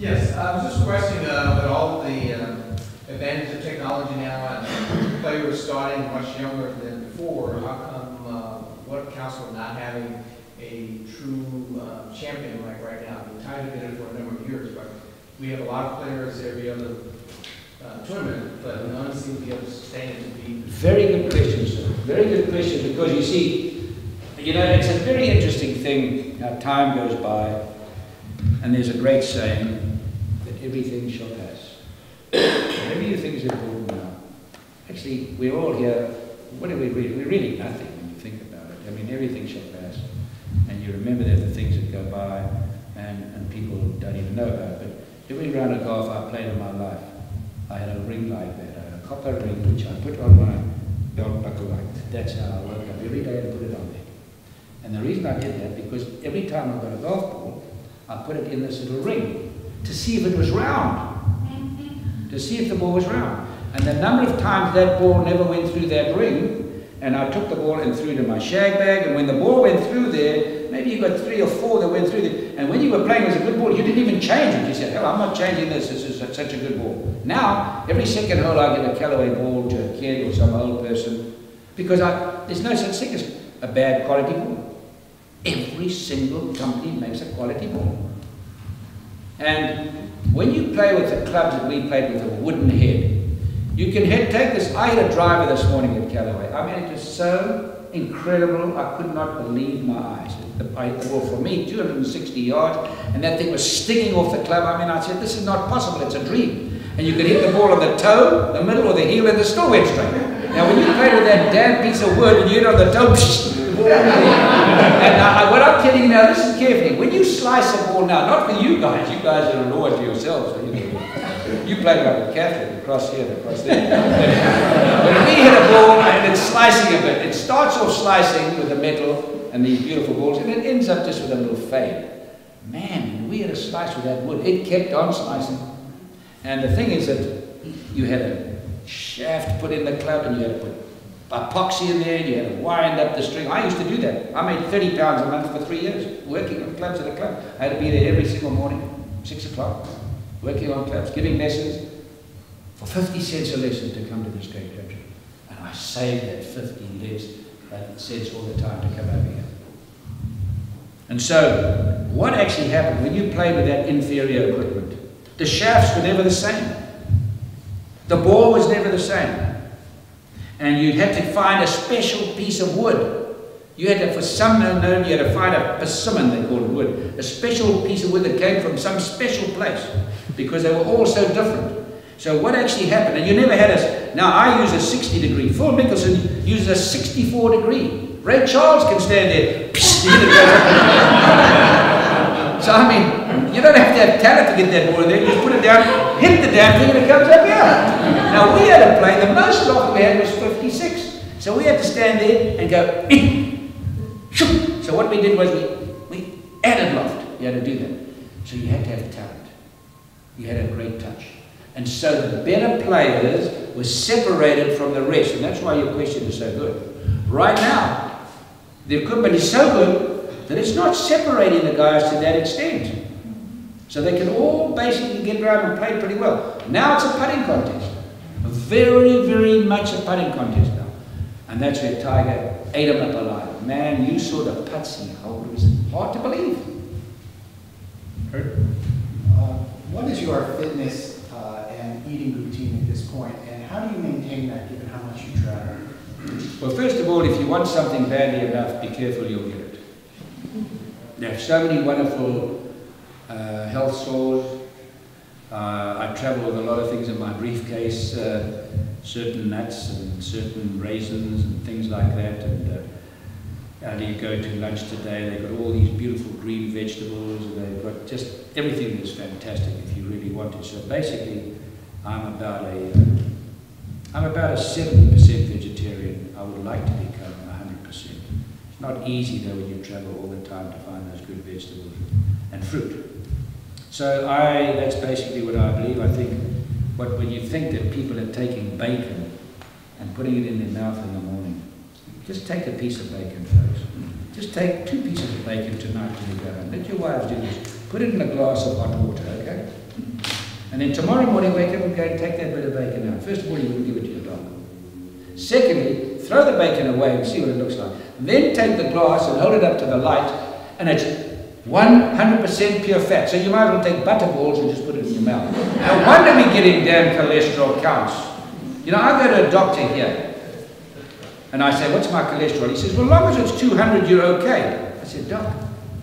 Yes, I was just questioning with all the advantage of technology now and players starting much younger than before, how come what council not having a true champion like right now? The Tiger did it for a number of years, but we have a lot of players every other tournament, but none seem to be able to sustain it to be. Very good question, sir. Very good question, because you see, it's a very interesting thing how time goes by, and there's a great saying that everything shall pass. Whatever you think is important now. Actually, we're all here, what are we really? We're really nothing when you think about it. I mean, everything shall pass. And you remember that the things that go by and people don't even know about it. But every round of golf I played in my life, I had a ring like that. I had a copper ring which I put on my belt buckle like that. That's how I woke up every day and put it on there. And the reason I did that, because every time I got a golf ball, I put it in this little ring to see if it was round. To see if the ball was round. And the number of times that ball never went through that ring, and I took the ball and threw it in my shag bag, and when the ball went through there, maybe you got 3 or 4 that went through there, and when you were playing it was a good ball, you didn't even change it. You said, hell, I'm not changing this is such a good ball. Now, every second hole I give a Callaway ball to a kid or some old person, because there's no such thing as a bad quality ball. Every single company makes a quality ball. And when you play with the clubs that we played with a wooden head, you can take this. I had a driver this morning at Callaway. I mean, it was so incredible. I could not believe my eyes. The ball for me, 260 yards, and that thing was stinging off the club. I mean, I said, this is not possible. It's a dream. And you could hit the ball on the toe, the middle, or the heel, and it still went straight. Now, when you play with that damn piece of wood and you hit on the toe, and what I'm telling you now, listen carefully. When you slice a ball now, not for you guys are loyal to yourselves. You play like a Catholic, across here and across there. When we hit a ball and it's slicing a bit, it starts off slicing with the metal and these beautiful balls, and it ends up just with a little fade. Man, when we had a slice with that wood, it kept on slicing. And the thing is that you had a shaft put in the club, and you had to put epoxy in there, and you had to wind up the string. I used to do that. I made £30 a month for 3 years, working on clubs at a club. I had to be there every single morning, 6 o'clock, working on clubs, giving lessons for 50 cents a lesson to come to this great country. And I saved that 50 cents all the time to come over here. And so, what actually happened when you played with that inferior equipment? The shafts were never the same. The ball was never the same. And you'd have to find a special piece of wood. You had to, for some unknown, you had to find a persimmon, they called wood. A special piece of wood that came from some special place, because they were all so different. So what actually happened, and you never had now I use a 60 degree. Phil Mickelson uses a 64 degree. Ray Charles can stand there. So I mean, you don't have to have talent to get that ball in there. You just put it down, hit the damn thing, and it comes up here. Now we had to play, the most loft we had was 56. So we had to stand there and go, so what we did was we added loft. You had to do that. So you had to have talent. You had a great touch. And so the better players were separated from the rest. And that's why your question is so good. Right now, the equipment is so good that it's not separating the guys to that extent. So they can all basically get around and play pretty well. Now it's a putting contest. Very, very much a putting contest now. And that's where Tiger ate him up alive. Man, you saw the putts he held. It was hard to believe. What is your fitness and eating routine at this point, and how do you maintain that given how much you travel? Well, first of all, if you want something badly enough, be careful you'll get it. There are so many wonderful health stores. I travel with a lot of things in my briefcase, certain nuts and certain raisins and things like that. And how do you go to lunch today? They've got all these beautiful green vegetables, and they've got just everything that's fantastic if you really want it. So basically, I'm about a 70% vegetarian. I would like to become 100%. It's not easy though when you travel all the time to find those good vegetables and fruit. So that's basically what I believe. I think when you think that people are taking bacon and putting it in their mouth in the morning, just take a piece of bacon, folks. Just take 2 pieces of bacon tonight when you go home. Let your wives do this. Put it in a glass of hot water, okay? And then tomorrow morning, wake up and go and take that bit of bacon out. First of all, you wouldn't give it to your dog. Secondly, throw the bacon away and see what it looks like. Then take the glass and hold it up to the light, and it's 100% pure fat. So you might as well take butter balls and just put it in your mouth. No wonder we're getting damn cholesterol counts. You know, I go to a doctor here, and I say, what's my cholesterol? He says, well, as long as it's 200, you're okay. I said, Doc,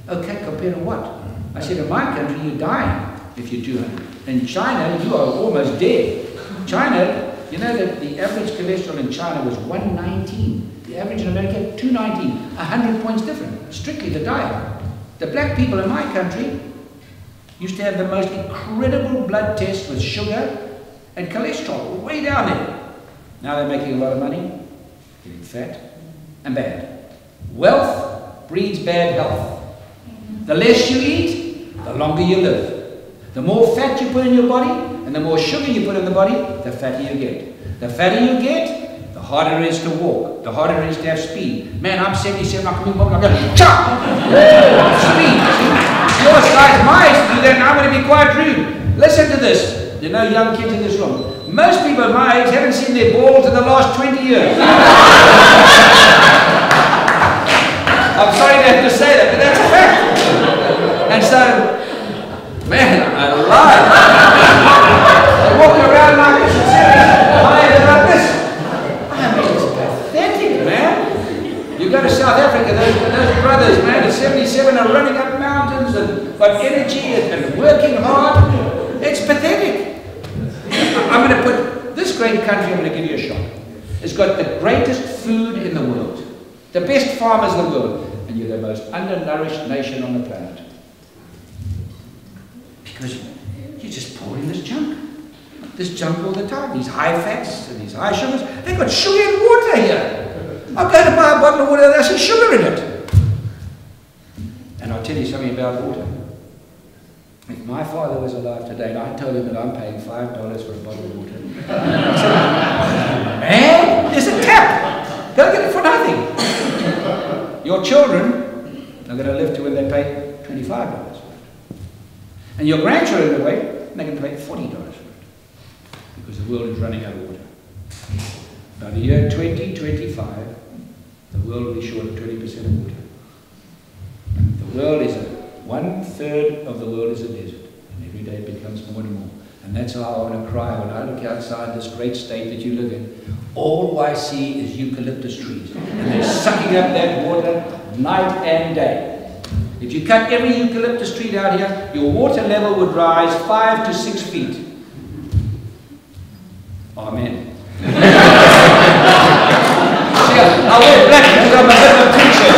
okay, compared to what? I said, in my country, you're dying if you're 200. In China, you are almost dead. China, you know that the average cholesterol in China was 119. The average in America, 219. 100 points different. Strictly the diet. The black people in my country used to have the most incredible blood tests with sugar and cholesterol, way down there. Now they're making a lot of money, getting fat and bad. Wealth breeds bad health. The less you eat, the longer you live. The more fat you put in your body, and the more sugar you put in the body, the fatter you get. The fatter you get, the harder it is to walk, the harder it is to have speed. Man, I'm 77, I can move up, I'm going to chop! Speed! Your size, my age to do that, and I'm going to be quite rude. Listen to this. There are no young kids in this room. Most people my age haven't seen their balls in the last 20 years. I'm sorry to have to say that, but that's a fact. And so, man, I lied. I walk around like this and lying like this. I mean, it's pathetic, man. You go to South Africa, those brothers, man, at 77 are running up mountains and got energy and working hard. It's pathetic. I'm going to put this great country, I'm going to give you a shot. It's got the greatest food in the world, the best farmers in the world, and you're the most undernourished nation on the planet. Because you just pour in this junk all the time, these high fats and these high sugars. They've got sugar in water here. I'll go to buy a bottle of water, there's some sugar in it. And I'll tell you something about water. If my father was alive today and I told him that I'm paying $5 for a bottle of water, he said, man, there's a tap. Go get it for nothing. Your children are going to live to when they pay $25 for it. And your grandchildren will wait, and they're going to pay $40 for it. Because the world is running out of water. By the year 2025, the world will be short of 20% of water. The world is 1/3 of the world is a desert, and every day it becomes more and more. And that's how I want to cry when I look outside this great state that you live in. All I see is eucalyptus trees, and they're sucking up that water night and day. If you cut every eucalyptus tree out here, your water level would rise 5 to 6 feet. Amen. I wear black because I'm a bit of a preacher.